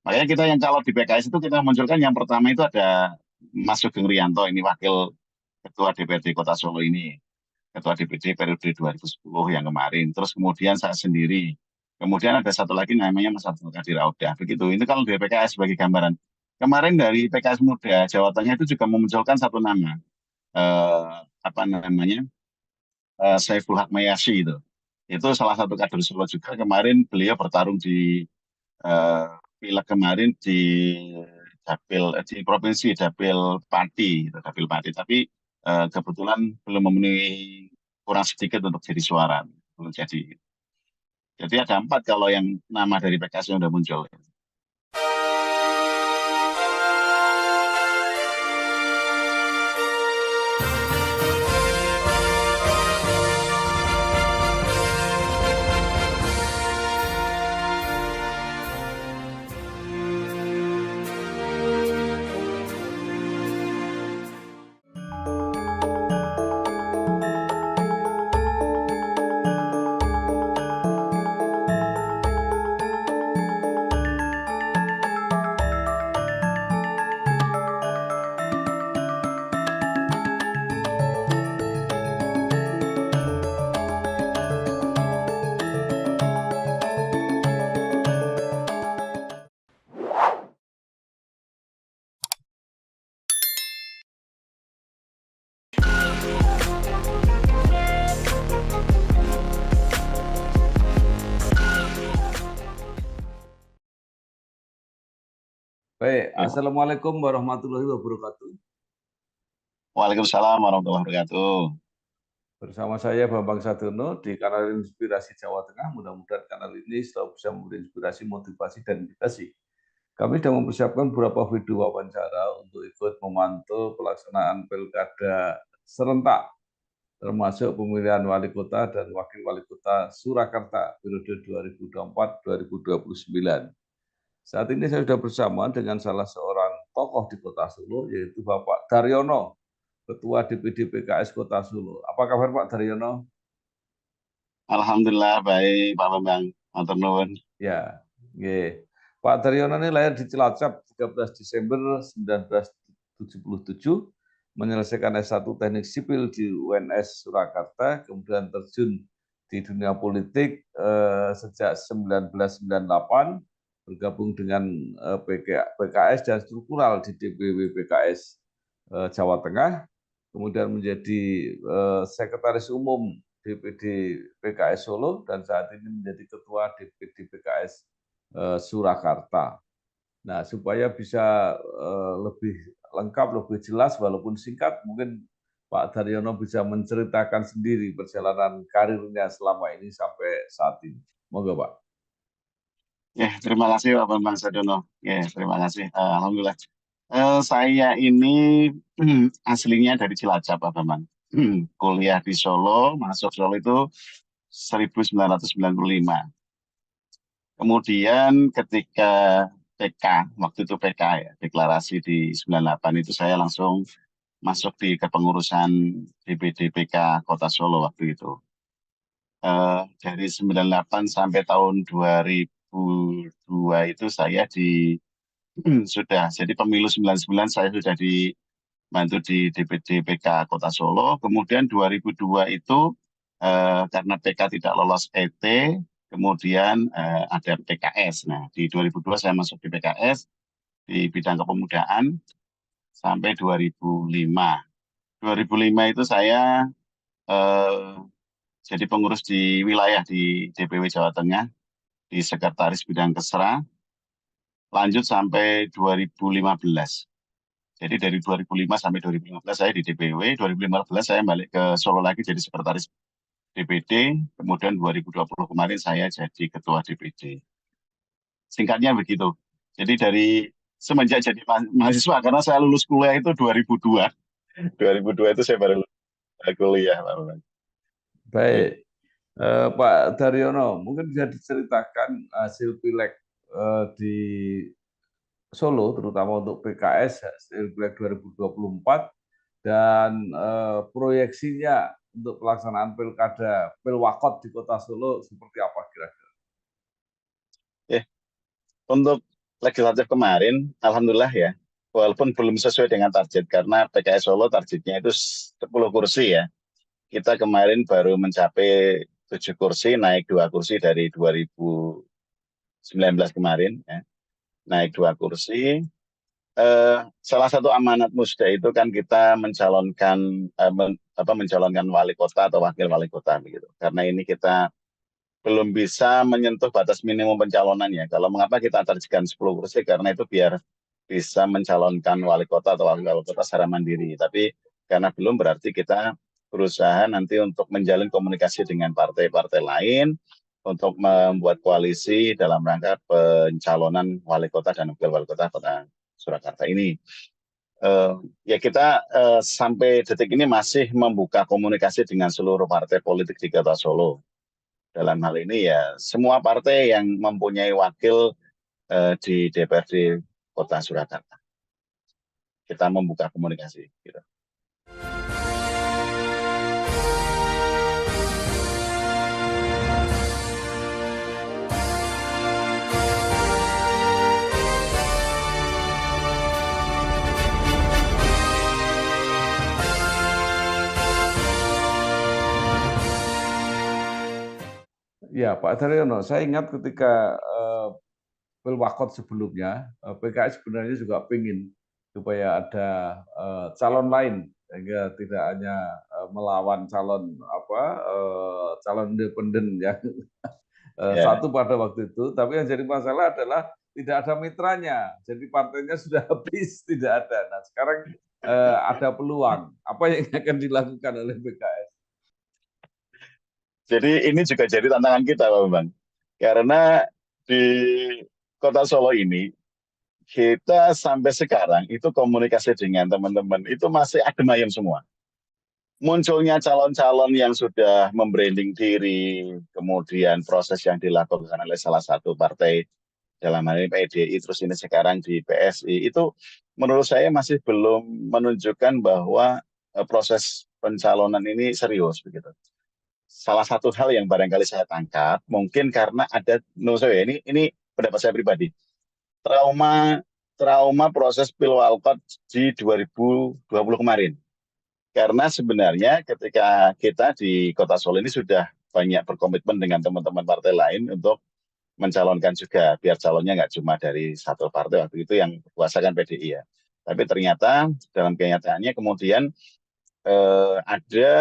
Makanya kita yang kalau di PKS itu kita munculkan yang pertama itu ada Mas Sugeng Rianto, ini wakil ketua DPRD Kota Solo ini, ketua DPD periode 2010 yang kemarin. Terus kemudian saya sendiri. Kemudian ada satu lagi namanya Mas Abdul Qadir Audah. Begitu. Ini kalau dari PKS sebagai gambaran. Kemarin dari PKS Muda Jawa Tengah itu juga memunculkan satu nama. Apa namanya? Saiful Haq Mayasi itu. Itu salah satu kader Solo juga. Kemarin beliau bertarung di eh, pileg kemarin di provinsi Dapil Pati, gitu, Dapil Pati. Tapi kebetulan belum memenuhi kurang sedikit untuk jadi suara, belum jadi. Jadi ada empat kalau yang nama dari PKS yang udah muncul. Baik, Ya. Assalamualaikum warahmatullahi wabarakatuh. Waalaikumsalam warahmatullahi wabarakatuh. Bersama saya Bambang Sadono di kanal Inspirasi Jawa Tengah. Mudah-mudahan kanal ini selalu bisa memberi inspirasi, motivasi, dan edukasi. Kami sudah mempersiapkan beberapa video wawancara untuk ikut memantau pelaksanaan pilkada serentak, termasuk pemilihan wali kota dan wakil wali kota Surakarta periode 2024-2029. Saat ini saya sudah bersama dengan salah seorang tokoh di Kota Solo, yaitu Bapak Daryono, Ketua DPD PKS Kota Solo. Apa kabar Pak Daryono? Alhamdulillah baik Pak Bambang. Matur nuwun. Ya, yeah. Pak Daryono ini lahir di Cilacap 13 Desember 1977, menyelesaikan S1 Teknik Sipil di UNS Surakarta, kemudian terjun di dunia politik sejak 1998, bergabung dengan PKS dan struktural di DPW PKS Jawa Tengah, kemudian menjadi Sekretaris Umum DPD PKS Solo, dan saat ini menjadi Ketua DPD PKS Surakarta. Nah, supaya bisa lebih lengkap, lebih jelas, walaupun singkat, mungkin Pak Daryono bisa menceritakan sendiri perjalanan karirnya selama ini sampai saat ini. Moga Pak. Ya, terima kasih Pak Bambang Sadono. Ya, terima kasih. Alhamdulillah. Saya ini aslinya dari Cilacap, Pak Bambang. Kuliah di Solo, masuk Solo itu 1995. Kemudian ketika PK, waktu itu PK ya, deklarasi di 98 itu saya langsung masuk di kepengurusan DPD PK Kota Solo waktu itu. Dari 98 sampai tahun 2002 itu saya sudah, jadi pemilu 99 saya sudah dibantu di DPD PK Kota Solo. Kemudian 2002 itu karena PK tidak lolos ET, kemudian ada PKS. Nah, di 2002 saya masuk di PKS di bidang kepemudaan sampai 2005. 2005 itu saya eh, jadi pengurus di wilayah di DPW Jawa Tengah, di Sekretaris Bidang Kesra, lanjut sampai 2015. Jadi dari 2005 sampai 2015 saya di DPW, 2015 saya balik ke Solo lagi jadi sekretaris DPD, kemudian 2020 kemarin saya jadi ketua DPD. Singkatnya begitu. Jadi dari semenjak jadi mahasiswa, karena saya lulus kuliah itu 2002. 2002 itu saya baru kuliah, Pak Bambang. Baik, Pak Daryono, mungkin bisa diceritakan hasil pileg di Solo, terutama untuk PKS hasil pileg 2024, dan proyeksinya untuk pelaksanaan pilkada Pilwakot di Kota Solo seperti apa kira-kira? Eh, untuk legislatif kemarin, alhamdulillah ya, walaupun belum sesuai dengan target karena PKS Solo targetnya itu 10 kursi ya. Kita kemarin baru mencapai 7 kursi, naik 2 kursi dari 2019 kemarin ya. Naik 2 kursi. Salah satu amanat musda itu kan kita mencalonkan wali kota atau wakil wali kota begitu. Karena ini kita belum bisa menyentuh batas minimum pencalonan ya. Kalau mengapa kita targetkan 10 kursi karena itu biar bisa mencalonkan wali kota atau wakil wali kota secara mandiri. Tapi karena belum berarti kita berusaha nanti untuk menjalin komunikasi dengan partai-partai lain untuk membuat koalisi dalam rangka pencalonan wali kota dan wakil wali kota Kota Surakarta ini. Ya kita sampai detik ini masih membuka komunikasi dengan seluruh partai politik di Kota Solo. Dalam hal ini ya semua partai yang mempunyai wakil di DPRD Kota Surakarta. Kita membuka komunikasi. Gitu. Ya, Pak Daryono, saya ingat ketika Pilwakot sebelumnya, PKS sebenarnya juga ingin supaya ada calon lain, sehingga tidak hanya melawan calon calon independen yang Ya. satu pada waktu itu, tapi yang jadi masalah adalah tidak ada mitranya, jadi partainya sudah habis, tidak ada. Nah, sekarang ada peluang. Apa yang akan dilakukan oleh PKS? Jadi ini juga jadi tantangan kita, Pak Bambang. Karena di Kota Solo ini kita sampai sekarang itu komunikasi dengan teman-teman itu masih adem ayem semua. Munculnya calon-calon yang sudah membranding diri, kemudian proses yang dilakukan oleh salah satu partai dalam hal ini PDI, terus ini sekarang di PSI, itu menurut saya masih belum menunjukkan bahwa proses pencalonan ini serius begitu. Salah satu hal yang barangkali saya tangkap, mungkin karena ada, menurut saya ini pendapat saya pribadi, trauma trauma proses pilwalkot di 2020 kemarin. Karena sebenarnya ketika kita di Kota Solo ini sudah banyak berkomitmen dengan teman-teman partai lain untuk mencalonkan juga, biar calonnya nggak cuma dari satu partai waktu itu yang berkuasa kan PDI ya. Tapi ternyata dalam kenyataannya kemudian ada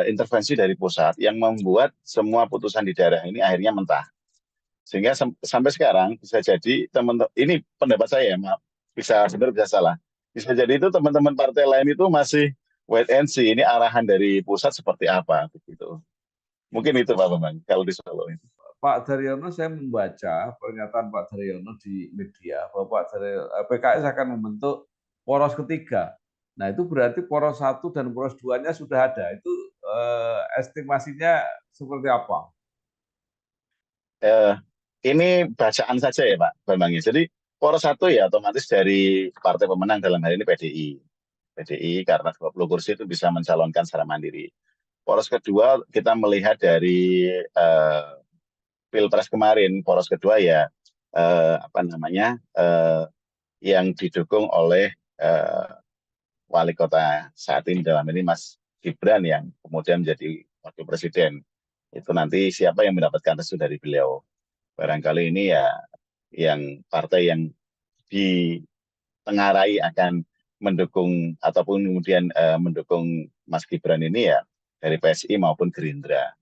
intervensi dari pusat yang membuat semua putusan di daerah ini akhirnya mentah. Sehingga sampai sekarang bisa jadi teman-teman, ini pendapat saya, maaf, bisa benar bisa salah. Bisa jadi itu teman-teman partai lain itu masih wait and see, ini arahan dari pusat seperti apa begitu. Mungkin itu Pak Bambang kalau di Solo itu. Pak Daryono, saya membaca pernyataan Pak Daryono di media bahwa PKS akan membentuk poros ketiga. Nah, itu berarti poros 1 dan poros 2-nya sudah ada. Itu estimasinya seperti apa? Eh, ini bacaan saja ya Pak Bambang. Jadi poros 1 ya otomatis dari partai pemenang dalam hal ini PDI. PDI karena 20 kursi itu bisa mencalonkan secara mandiri. Poros kedua kita melihat dari Pilpres kemarin, poros kedua ya apa namanya yang didukung oleh eh, wali kota saat ini dalam ini Mas Gibran yang kemudian menjadi wakil presiden. Itu nanti siapa yang mendapatkan restu dari beliau. Barangkali ini ya yang partai yang ditengarai akan mendukung ataupun kemudian mendukung Mas Gibran ini ya dari PSI maupun Gerindra.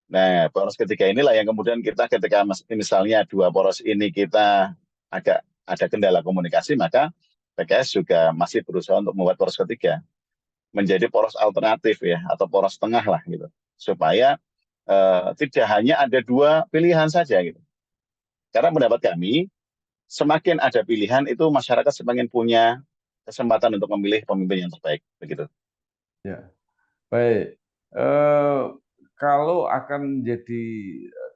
Nah, poros ketiga inilah yang kemudian kita ketika misalnya dua poros ini kita agak ada kendala komunikasi, maka PKS juga masih berusaha untuk membuat poros ketiga menjadi poros alternatif ya atau poros tengah lah gitu, supaya tidak hanya ada dua pilihan saja gitu. Karena pendapat kami semakin ada pilihan itu masyarakat semakin punya kesempatan untuk memilih pemimpin yang terbaik begitu. Ya, baik. Eh, Kalau akan jadi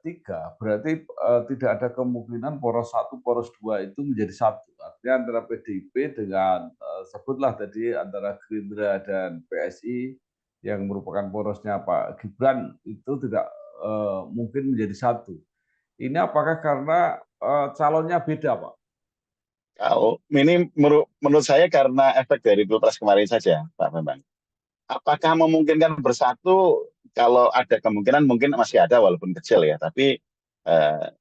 tiga, berarti tidak ada kemungkinan poros 1, poros 2 itu menjadi satu. Artinya antara PDIP dengan sebutlah tadi antara Gerindra dan PSI yang merupakan porosnya Pak Gibran itu tidak mungkin menjadi satu. Ini apakah karena calonnya beda, Pak? Kalau ini menurut saya karena efek dari Pilpres kemarin saja, Pak Bambang. Apakah memungkinkan bersatu? Kalau ada kemungkinan mungkin masih ada walaupun kecil ya, tapi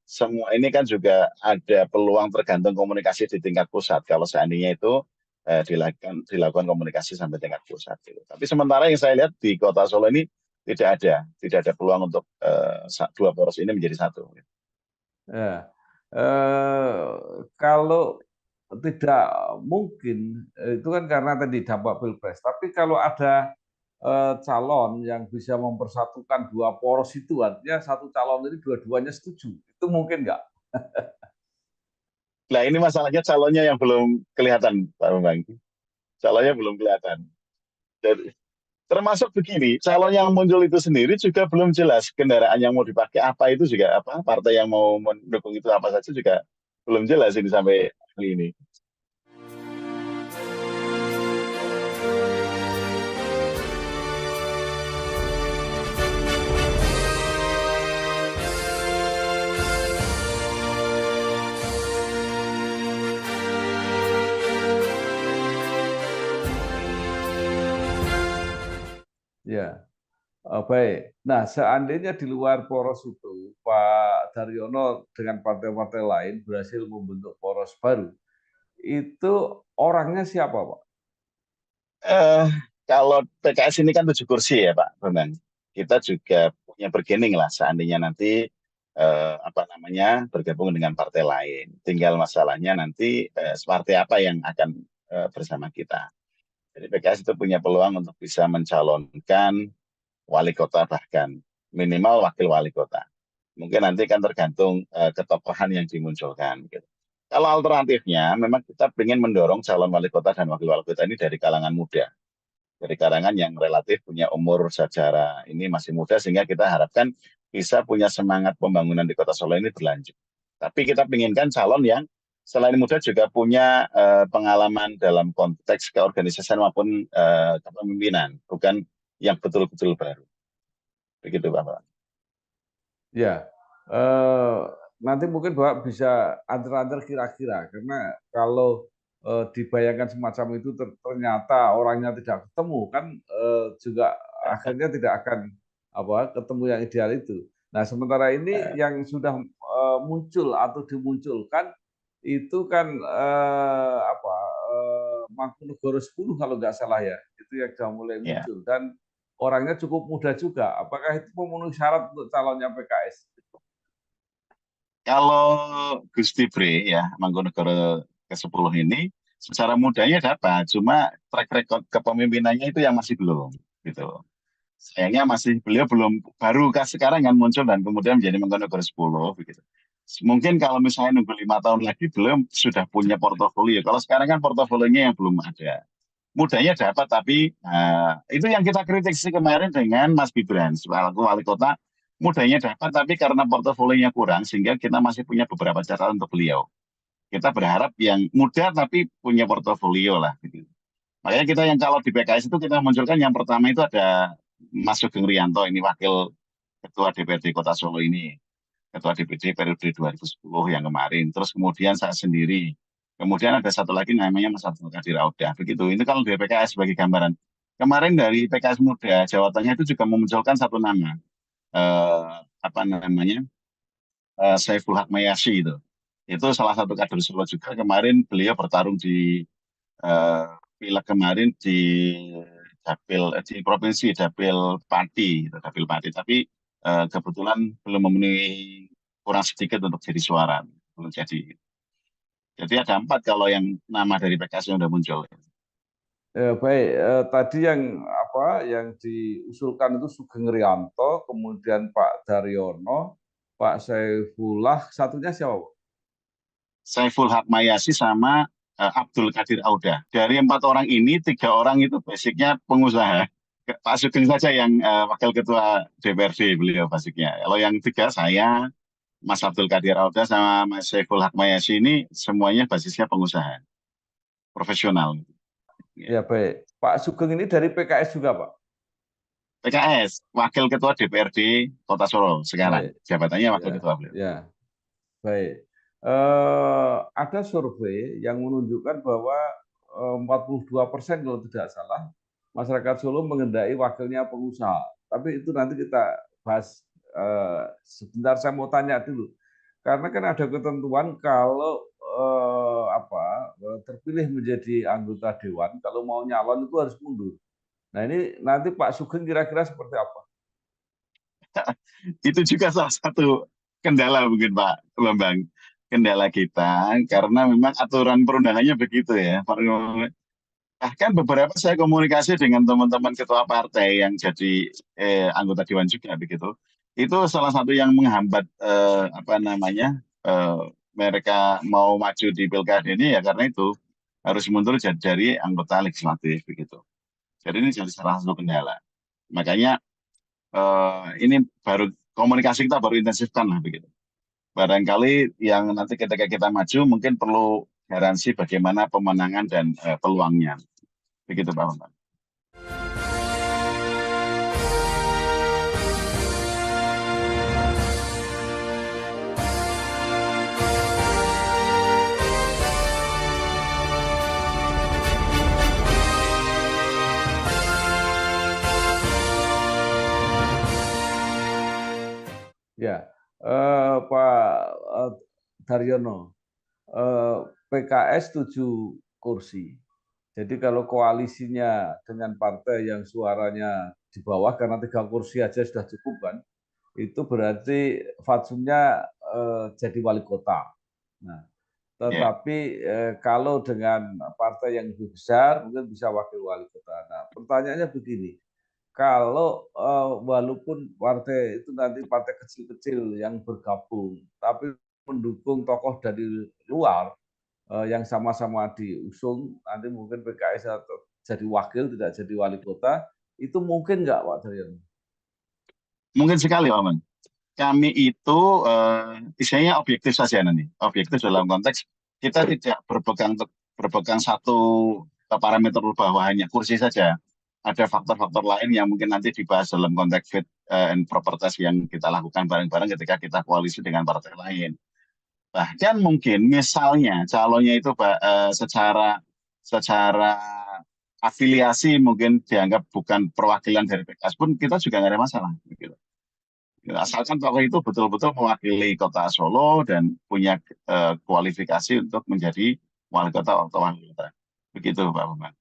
semua ini kan juga ada peluang tergantung komunikasi di tingkat pusat. Kalau seandainya itu dilakukan komunikasi sampai tingkat pusat gitu. Tapi sementara yang saya lihat di Kota Solo ini tidak ada peluang untuk dua poros ini menjadi satu. Ya. Kalau tidak mungkin, itu kan karena tadi dampak Pilpres. Tapi kalau ada calon yang bisa mempersatukan dua poros itu, artinya satu calon ini dua-duanya setuju. Itu mungkin nggak? Nah ini masalahnya calonnya yang belum kelihatan, Pak Bambang. Calonnya belum kelihatan. Jadi, termasuk begini, calon yang muncul itu sendiri juga belum jelas kendaraan yang mau dipakai apa itu juga apa, partai yang mau mendukung itu apa saja juga belum jelas ini sampai hari ini. Ya, baik. Nah, seandainya di luar poros itu, Pak Daryono dengan partai-partai lain berhasil membentuk poros baru, itu orangnya siapa, Pak? Eh, Kalau PKS ini kan 7 kursi ya Pak Bambang. Kita juga punya bargaining lah seandainya nanti apa namanya bergabung dengan partai lain. Tinggal masalahnya nanti partai apa yang akan bersama kita. Jadi PKS itu punya peluang untuk bisa mencalonkan wali kota bahkan minimal wakil wali kota. Mungkin nanti kan tergantung ketokohan yang dimunculkan. Gitu. Kalau alternatifnya, memang kita ingin mendorong calon wali kota dan wakil wali kota ini dari kalangan muda, dari kalangan yang relatif punya umur secara ini masih muda, sehingga kita harapkan bisa punya semangat pembangunan di Kota Solo ini berlanjut. Tapi kita inginkan calon yang selain muda juga punya pengalaman dalam konteks keorganisasian maupun kepemimpinan, bukan yang betul-betul baru. Begitu, Bapak. Ya, eh, nanti mungkin Bapak bisa antar-antar kira-kira, karena kalau dibayangkan semacam itu ternyata orangnya tidak ketemu, kan juga akhirnya tidak akan ketemu yang ideal itu. Nah, sementara ini Eh, yang sudah muncul atau dimunculkan itu kan Mangkunegoro 10 kalau nggak salah ya, itu yang sudah mulai ya, muncul dan orangnya cukup muda juga. Apakah itu memenuhi syarat untuk calonnya PKS? kalau Gusti Bre ya Mangkunegoro ke-10 ini secara mudanya dapat, cuma track record kepemimpinannya itu yang masih belum gitu. Sayangnya masih beliau belum baru sekarang kan muncul dan kemudian menjadi Mangkunegoro 10 begitu. Mungkin kalau misalnya nunggu 5 tahun lagi belum sudah punya portofolio. Kalau sekarang kan portofolionya yang belum ada. Mudanya dapat tapi itu yang kita kritik sih kemarin dengan Mas Gibran selaku wali kota. Mudanya dapat tapi karena portofolionya kurang sehingga kita masih punya beberapa catatan untuk beliau. Kita berharap yang muda tapi punya portofolio lah gitu. Makanya kita yang kalau di PKS itu kita munculkan yang pertama itu ada Mas Sugeng Rianto ini wakil ketua DPRD Kota Solo ini, ketua DPD periode 2010 yang kemarin. Terus kemudian saya sendiri. Kemudian ada satu lagi namanya Mas Abdul Qadir Audah. Begitu. Ini kalau dari PKS sebagai gambaran. Kemarin dari PKS Muda Jawa Tengah itu juga memunculkan satu nama. Apa namanya? Saiful Haq Mayasi itu. Itu salah satu kader Solo juga. Kemarin beliau bertarung di eh, pileg kemarin di provinsi Dapil Pati, gitu, Dapil Pati. Tapi kebetulan belum memenuhi kurang sedikit untuk jadi suara, belum jadi. Jadi ada 4 kalau yang nama dari PKS yang sudah muncul. Baik, tadi yang diusulkan itu Sugeng Rianto, kemudian Pak Daryono, Pak Saifullah, satunya siapa, Pak? Saiful Haq Mayasi sama Abdul Qadir Audah. Dari 4 orang ini, 3 orang itu basicnya pengusaha. Pak Sugeng saja yang wakil ketua DPRD beliau basicnya. Kalau yang 3 saya, Mas Abdul Qadir Auda sama Mas Saiful Haq Mayasi ini semuanya basisnya pengusaha profesional. Ya. Ya, baik. Pak Sugeng ini dari PKS juga, Pak? PKS, Wakil Ketua DPRD Kota Solo sekarang. Baik, Jabatannya Wakil ya, Ketua beliau. ya, baik. ada survei yang menunjukkan bahwa 42% kalau tidak salah masyarakat Solo mengendaki wakilnya pengusaha. Tapi itu nanti kita bahas sebentar. Saya mau tanya dulu, karena kan ada ketentuan kalau terpilih menjadi anggota dewan, kalau mau nyalon itu harus mundur. Nah ini nanti Pak Sugeng kira-kira seperti apa? Itu juga salah satu kendala mungkin Pak Bambang. Kendala kita karena memang aturan perundangannya begitu ya. Bahkan beberapa saya komunikasi dengan teman-teman ketua partai yang jadi anggota dewan juga begitu. Itu salah satu yang menghambat eh, mereka mau maju di pilkada ini ya karena itu harus mundur jadi dari anggota legislatif begitu. Jadi ini jadi salah satu kendala. Makanya ini baru komunikasi kita baru intensifkan lah begitu. Barangkali yang nanti ketika kita maju mungkin perlu garansi bagaimana pemenangan dan peluangnya. Begitu Pak Bambang. Ya, Pak Daryono, PKS 7 kursi. Jadi kalau koalisinya dengan partai yang suaranya di bawah, karena 3 kursi aja sudah cukup kan, itu berarti fatsumnya jadi wali kota. Nah, Ya. tetapi kalau dengan partai yang lebih besar, mungkin bisa wakil wali kota. Nah, pertanyaannya begini, kalau walaupun partai itu nanti partai kecil-kecil yang bergabung, tapi mendukung tokoh dari luar yang sama-sama diusung, nanti mungkin PKS atau jadi wakil tidak jadi wali kota, itu mungkin nggak Pak Daryono? Mungkin sekali Pak Bambang. Kami itu istilahnya objektif saja nanti. Objektif dalam konteks kita tidak berpegang satu parameter bahwa hanya kursi saja. Ada faktor-faktor lain yang mungkin nanti dibahas dalam konteks fit and proper test yang kita lakukan bareng-bareng ketika kita koalisi dengan partai lain. Bahkan mungkin misalnya calonnya itu secara secara afiliasi mungkin dianggap bukan perwakilan dari PKS pun kita juga nggak ada masalah. Gitu. Asalkan tokoh itu betul-betul mewakili kota Solo dan punya kualifikasi untuk menjadi wali kota atau wali kota. Begitu Pak Bambang.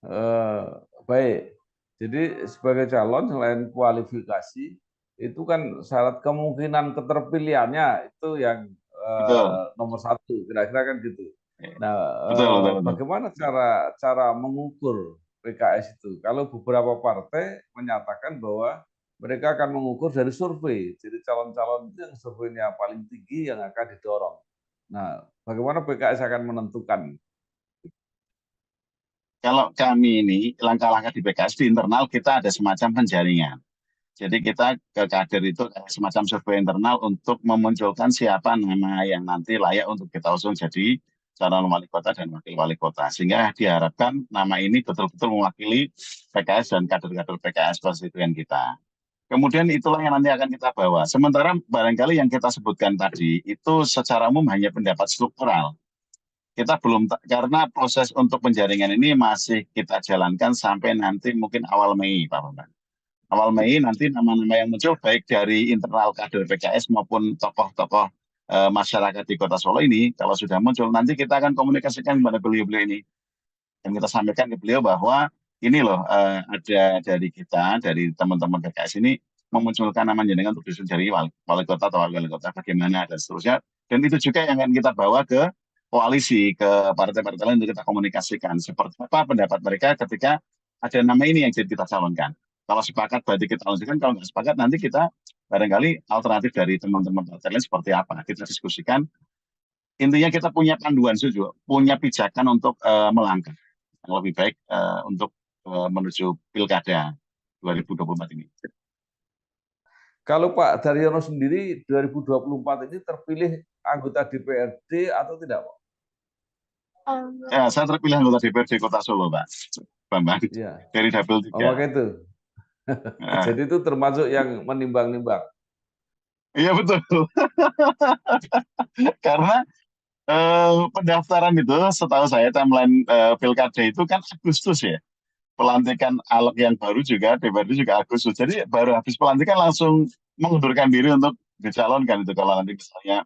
Eh, Baik, jadi sebagai calon selain kualifikasi, itu kan syarat kemungkinan keterpilihannya itu yang Betul. nomor satu, kira-kira kan gitu. Ya. Nah, Betul, betul, betul. bagaimana cara cara mengukur PKS itu? Kalau beberapa partai menyatakan bahwa mereka akan mengukur dari survei, jadi calon-calon itu yang surveinya paling tinggi yang akan didorong. Nah, bagaimana PKS akan menentukan? Kalau kami ini langkah-langkah di PKS di internal kita ada semacam penjaringan. Jadi kita ke kader itu semacam survei internal untuk memunculkan siapa nama yang nanti layak untuk kita usung jadi calon wali kota dan wakil wali kota. Sehingga diharapkan nama ini betul-betul mewakili PKS dan kader-kader PKS konstituen kita. Kemudian itulah yang nanti akan kita bawa. Sementara barangkali yang kita sebutkan tadi itu secara umum hanya pendapat struktural. Kita belum, karena proses untuk penjaringan ini masih kita jalankan sampai nanti mungkin awal Mei, Pak Bambang. Awal Mei nanti nama-nama yang muncul baik dari internal kader PKS maupun tokoh-tokoh masyarakat di Kota Solo ini, kalau sudah muncul nanti kita akan komunikasikan kepada beliau-beliau ini dan kita sampaikan ke beliau bahwa ini loh ada dari kita, dari teman-teman PKS ini memunculkan nama jenengan untuk disusun jadi wali kota atau wali kota bagaimana dan seterusnya. Dan itu juga yang akan kita bawa ke koalisi, ke partai-partai lain untuk kita komunikasikan seperti apa pendapat mereka ketika ada nama ini yang jadi kita calonkan. Kalau sepakat berarti kita langsungkan, kalau nggak sepakat nanti kita barangkali alternatif dari teman-teman partai lain seperti apa. Kita diskusikan. Intinya kita punya panduan juga, punya pijakan untuk melangkah yang lebih baik untuk menuju Pilkada 2024 ini. Kalau Pak Daryono sendiri 2024 ini terpilih anggota DPRD atau tidak, Pak? Ya, saya terpilih anggota DPRD Kota Solo, Pak Bambang, Iya. dari Dapil Oh, 3. maka itu. Jadi itu termasuk yang menimbang-nimbang. Iya betul. Karena pendaftaran itu setahu saya timeline pilkada itu kan Agustus ya. Pelantikan Alek yang baru juga, DPRD juga Agustus. Jadi baru habis pelantikan langsung mengundurkan diri untuk dicalonkan itu kalau nanti misalnya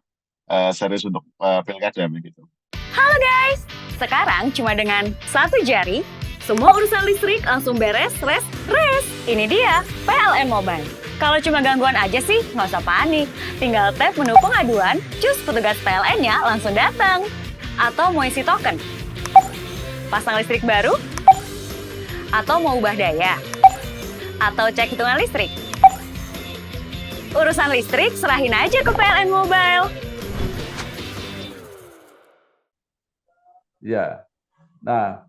serius untuk pilkada begitu. Halo guys, sekarang cuma dengan satu jari, semua urusan listrik langsung beres, res. Ini dia, PLN Mobile. Kalau cuma gangguan aja sih, nggak usah panik. Tinggal tap menu pengaduan, cus petugas PLN-nya langsung datang. Atau mau isi token, pasang listrik baru, atau mau ubah daya, atau cek hitungan listrik. Urusan listrik serahin aja ke PLN Mobile. Ya, nah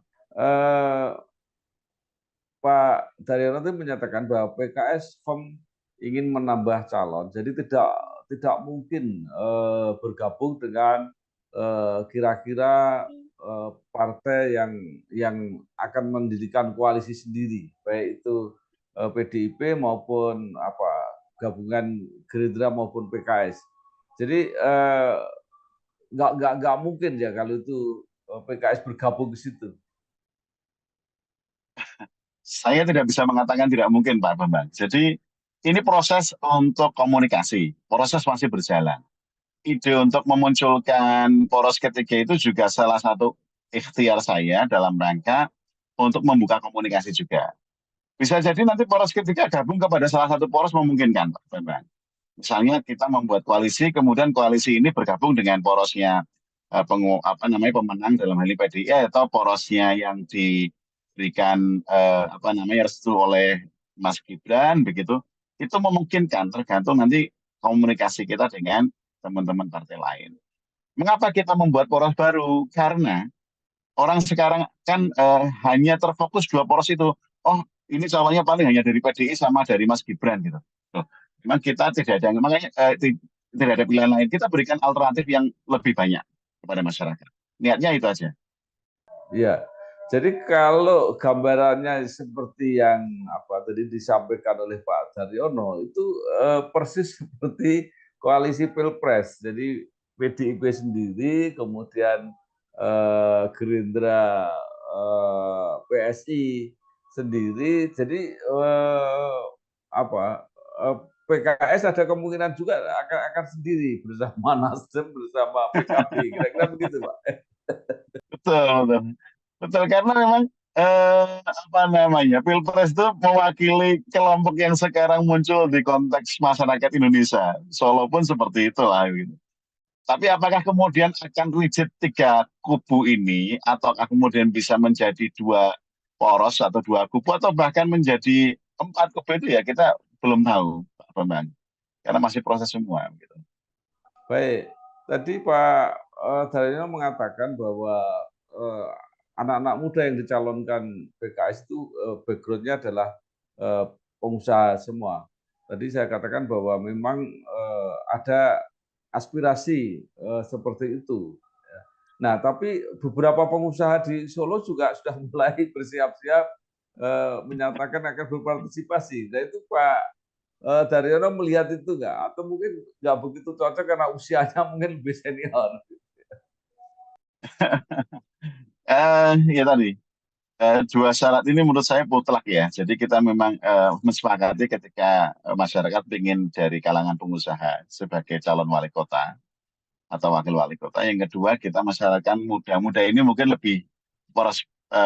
Pak Daryono itu menyatakan bahwa PKS firm ingin menambah calon, jadi tidak mungkin bergabung dengan kira-kira partai yang akan mendirikan koalisi sendiri, baik itu PDIP maupun apa gabungan Gerindra maupun PKS. Jadi nggak mungkin ya kalau itu PKS bergabung ke situ. Saya tidak bisa mengatakan tidak mungkin Pak Bambang. Jadi ini proses untuk komunikasi, proses masih berjalan. Ide untuk memunculkan poros ketiga itu juga salah satu ikhtiar saya dalam rangka untuk membuka komunikasi juga. Bisa jadi nanti poros ketiga gabung kepada salah satu poros memungkinkan, Pak Bambang. Misalnya kita membuat koalisi, kemudian koalisi ini bergabung dengan porosnya pemenang dalam hal ini PDI atau porosnya yang diberikan restu oleh Mas Gibran begitu. Itu memungkinkan tergantung nanti komunikasi kita dengan teman-teman partai lain. Mengapa kita membuat poros baru? Karena orang sekarang kan hanya terfokus dua poros itu. Oh, ini calonnya paling hanya dari PDI sama dari Mas Gibran gitu. Loh, memang kita tidak ada, makanya tidak ada pilihan lain. Kita berikan alternatif yang lebih banyak kepada masyarakat. Niatnya itu aja. Ya, jadi kalau gambarannya seperti yang apa tadi disampaikan oleh Pak Daryono itu persis seperti koalisi Pilpres. Jadi PDIP sendiri, kemudian Gerindra, PSI sendiri. Jadi apa PKS ada kemungkinan juga akan sendiri bersama Nasdem, bersama PKB, kira-kira begitu, Pak. Betul, betul. Betul, karena memang Pilpres itu mewakili kelompok yang sekarang muncul di konteks masyarakat Indonesia. Solo pun seperti itulah gitu. Tapi apakah kemudian akan rigid tiga kubu ini, ataukah kemudian bisa menjadi dua poros atau dua kubu, atau bahkan menjadi empat kubu itu ya kita belum tahu, Pak Bambang. Karena masih proses semua. Gitu. Baik, tadi Pak Daryono mengatakan bahwa eh, anak-anak muda yang dicalonkan PKS itu background-nya adalah pengusaha semua. Tadi saya katakan bahwa memang ada aspirasi seperti itu. Nah, tapi beberapa pengusaha di Solo juga sudah mulai bersiap-siap menyatakan akan berpartisipasi. Nah, itu Pak Daryono melihat itu nggak? Atau mungkin nggak begitu cocok karena usianya mungkin lebih senior. Ya tadi, dua syarat ini menurut saya mutlak ya. Jadi kita memang mensepakati ketika masyarakat ingin dari kalangan pengusaha sebagai calon wali kota atau wakil wali kota. Yang kedua, kita masyarakat muda-muda ini mungkin lebih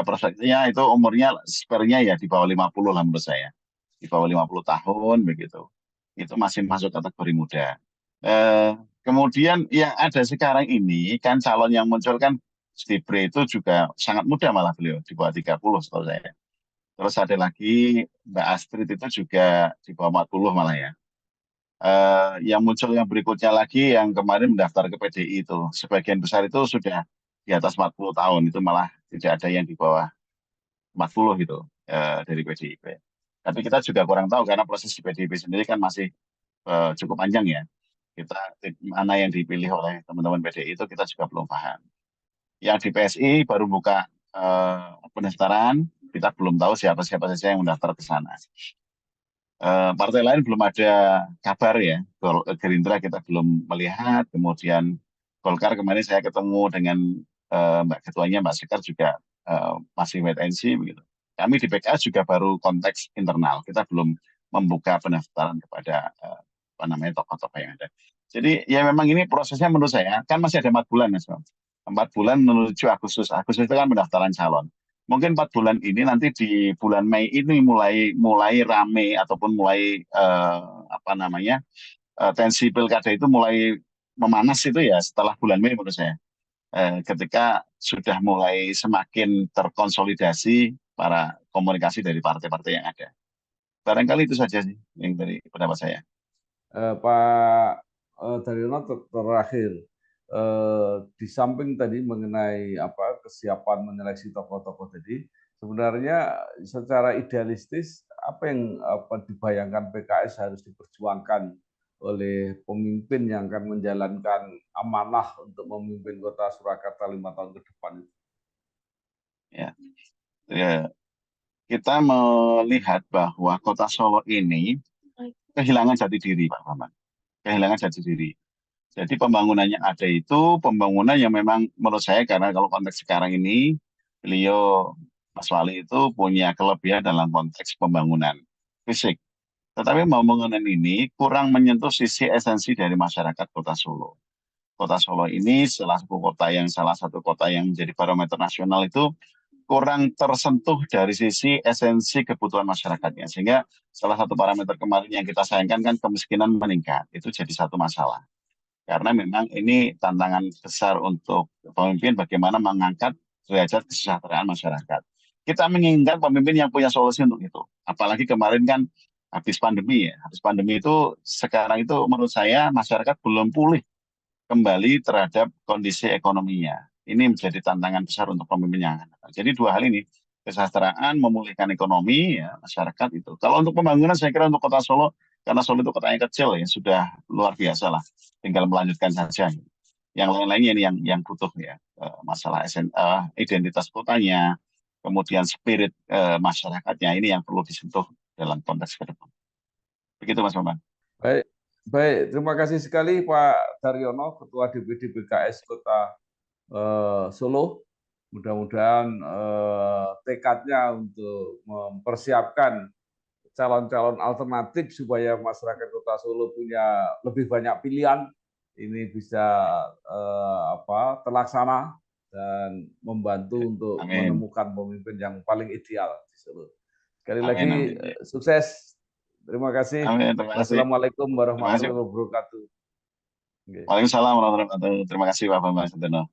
prospeknya itu umurnya spernya ya di bawah 50 lah menurut saya. Di bawah 50 tahun begitu. Itu masih masuk kategori muda. Eh, Kemudian yang ada sekarang ini kan calon yang muncul kan Stibre itu juga sangat muda malah beliau di bawah 30 setahu saya. Terus ada lagi Mbak Astrid itu juga di bawah 40 malah ya. Yang muncul yang berikutnya lagi yang kemarin mendaftar ke PDI itu sebagian besar itu sudah di atas 40 tahun itu malah tidak ada yang di bawah 40 gitu dari PDIP. Tapi kita juga kurang tahu karena proses di PDIP sendiri kan masih cukup panjang ya. Kita mana yang dipilih oleh teman-teman PDI itu kita juga belum paham. Yang di PSI baru buka pendaftaran, kita belum tahu siapa-siapa saja yang mendaftar ke sana. Partai lain belum ada kabar ya. Gerindra kita belum melihat. Kemudian Golkar kemarin saya ketemu dengan Mbak Ketuanya Mbak Sekar juga masih wait and see begitu. Kami di PKS juga baru konteks internal. Kita belum membuka pendaftaran kepada apa namanya tokoh-tokoh yang ada. Jadi ya memang ini prosesnya menurut saya kan masih ada 4 bulan Mas Bram. 4 bulan menuju Agustus. Agustus itu kan pendaftaran calon. Mungkin 4 bulan ini nanti di bulan Mei ini mulai rame ataupun mulai apa namanya tensi pilkada itu mulai memanas itu ya setelah bulan Mei menurut saya. Ketika sudah mulai semakin terkonsolidasi para komunikasi dari partai-partai yang ada. Barangkali itu saja sih yang dari pendapat saya. Pak Daryono, terakhir, di samping tadi mengenai kesiapan menyeleksi tokoh-tokoh tadi, sebenarnya secara idealistis apa yang dibayangkan PKS harus diperjuangkan oleh pemimpin yang akan menjalankan amanah untuk memimpin Kota Surakarta 5 tahun ke depan? Ya, ya, kita melihat bahwa Kota Solo ini kehilangan jati diri, Pak Bambang. Kehilangan jati diri. Jadi pembangunan yang ada itu pembangunan yang memang menurut saya karena kalau konteks sekarang ini beliau Mas Wali itu punya kelebihan dalam konteks pembangunan fisik. Tetapi pembangunan ini kurang menyentuh sisi esensi dari masyarakat Kota Solo. Kota Solo ini salah satu kota yang menjadi barometer nasional itu kurang tersentuh dari sisi esensi kebutuhan masyarakatnya. Sehingga salah satu parameter kemarin yang kita sayangkan kan kemiskinan meningkat. Itu jadi satu masalah. Karena memang ini tantangan besar untuk pemimpin bagaimana mengangkat derajat kesejahteraan masyarakat. Kita menginginkan pemimpin yang punya solusi untuk itu. Apalagi kemarin kan habis pandemi ya. Habis pandemi itu sekarang itu menurut saya masyarakat belum pulih kembali terhadap kondisi ekonominya. Ini menjadi tantangan besar untuk pemimpin yang akan datang. Jadi 2 hal ini, kesejahteraan, memulihkan ekonomi ya masyarakat itu. Kalau untuk pembangunan saya kira untuk Kota Solo, karena Solo itu kotanya kecil ya sudah luar biasa lah. Tinggal melanjutkan saja. Yang lain-lainnya ini yang butuh ya masalah identitas kotanya, kemudian spirit masyarakatnya ini yang perlu disentuh dalam konteks ke depan. Begitu Mas Bambang. Baik, baik. Terima kasih sekali Pak Daryono, Ketua DPD PKS Kota Solo. Mudah-mudahan tekadnya untuk mempersiapkan calon-calon alternatif supaya masyarakat Kota Solo punya lebih banyak pilihan ini bisa terlaksana dan membantu untuk Amin. menemukan pemimpin yang paling ideal di Solo. Sekali Amin, lagi amin. sukses. Terima kasih. Amin, terima kasih. Wassalamualaikum Terima kasih. warahmatullahi wabarakatuh. Waalaikumsalam warahmatullahi wabarakatuh. Terima kasih Pak Bambang Sutono.